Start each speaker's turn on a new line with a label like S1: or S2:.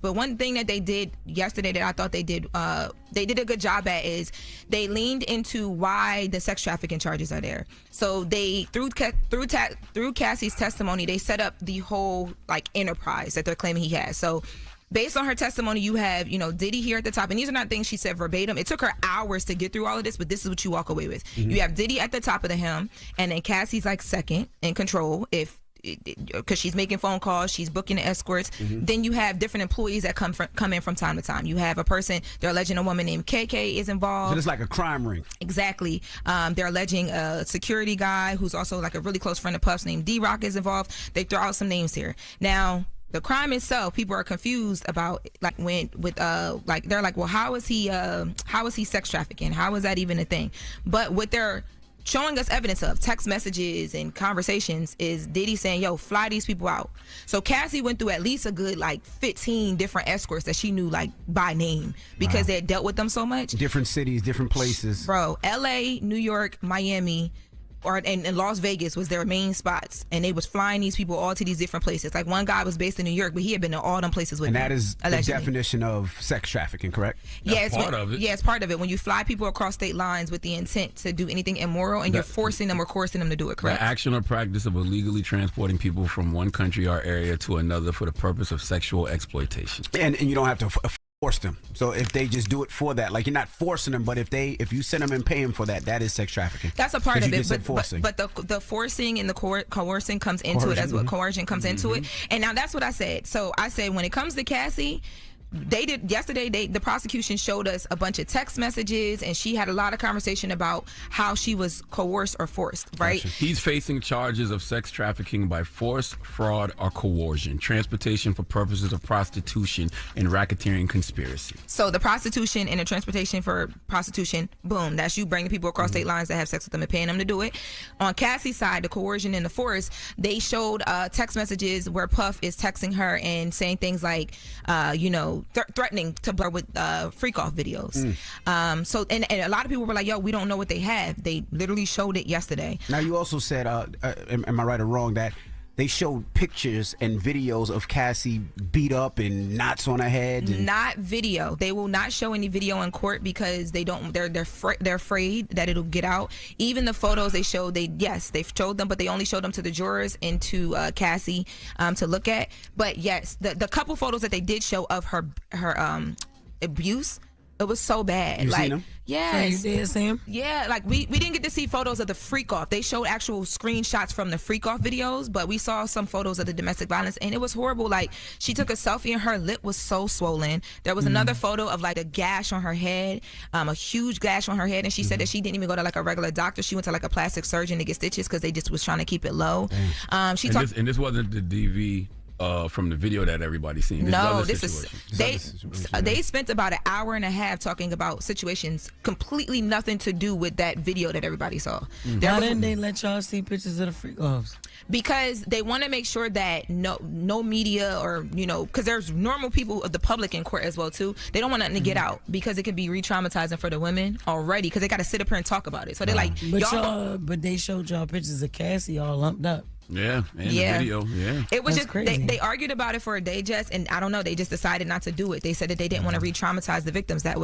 S1: But one thing that they did yesterday that I thought they did a good job at is they leaned into why the sex trafficking charges are there. So they through Cassie's testimony, they set up the whole like enterprise that they're claiming he has. So based on her testimony, you have, Diddy here at the top. And these are not things she said verbatim. It took her hours to get through all of this, but this is what you walk away with. Mm-hmm. You have Diddy at the top of the hymn, and then Cassie's like second in control because she's making phone calls, she's booking the escorts. Mm-hmm. Then you have different employees that come in from time to time. You have a person, they're alleging a woman named KK is involved.
S2: So it's like a crime ring.
S1: Exactly. They're alleging a security guy who's also like a really close friend of Puff's named D-Rock is involved. They throw out some names here. Now, the crime itself, people are confused about, like, they're like, well, how is he sex trafficking? How is that even a thing? But what they're showing us evidence of, text messages and conversations, is Diddy saying, yo, fly these people out. So Cassie went through at least a good 15 different escorts that she knew by name because they had dealt with them so much.
S2: Different cities, different places.
S1: Bro, LA, New York, Miami, and Las Vegas was their main spots, and they was flying these people all to these different places. Like, one guy was based in New York, but he had been to all them places with them.
S2: And that is allegedly the definition of sex trafficking, correct?
S1: Yeah, it's part of it. Yeah, it's part of it. When you fly people across state lines with the intent to do anything immoral, and you're forcing them or coercing them to do it, correct?
S3: The action or practice of illegally transporting people from one country or area to another for the purpose of sexual exploitation.
S2: And you don't have to force them. So if they just do it for that, like, you're not forcing them, but if you send them and pay them for that, that is sex trafficking.
S1: That's a part of it. But the forcing and the coercing comes into it as well. Coercion comes into it. And now that's what I said. So I said, when it comes to Cassie, the prosecution showed us a bunch of text messages, and she had a lot of conversation about how she was coerced or forced, right?
S3: Gotcha. He's facing charges of sex trafficking by force, fraud, or coercion, transportation for purposes of prostitution, and racketeering conspiracy.
S1: So the prostitution and the transportation for prostitution, boom, that's you bringing people across state lines to have sex with them and paying them to do it. On Cassie's side, the coercion and the force, they showed text messages where Puff is texting her and saying things like, threatening to blur with freak off videos. So and a lot of people were like, yo, we don't know what they have. They literally showed it yesterday.
S2: Now, you also said, am I right or wrong, that they showed pictures and videos of Cassie beat up and knots on her head?
S1: Not video. They will not show any video in court because they're afraid that it'll get out. Even the photos they showed, they've showed them, but they only showed them to the jurors and to Cassie to look at. But yes, the couple photos that they did show of her abuse, it was so bad.
S2: You seen them?
S1: Yeah.
S4: You did see him?
S1: Yeah, like we didn't get to see photos of the freak off. They showed actual screenshots from the freak off videos, but we saw some photos of the domestic violence, and it was horrible. Like, she took a selfie and her lip was so swollen. There was another photo of like a gash on her head, a huge gash on her head, and she said that she didn't even go to like a regular doctor. She went to like a plastic surgeon to get stitches because they just was trying to keep it low.
S3: This wasn't the DV from the video that everybody's seen.
S1: They spent about an hour and a half talking about situations completely nothing to do with that video that everybody saw.
S4: Why didn't they let y'all see pictures of the freak-offs?
S1: Because they want to make sure that no media or, because there's normal people of the public in court as well too. They don't want nothing to get out because it could be re-traumatizing for the women already because they got to sit up here and talk about it. So they're like,
S4: but they showed y'all pictures of Cassie all lumped up.
S3: Yeah, and the video, yeah.
S1: It was
S4: That's crazy.
S1: They argued about it for a day, Jess, and I don't know, they just decided not to do it. They said that they didn't want to re-traumatize the victims that way.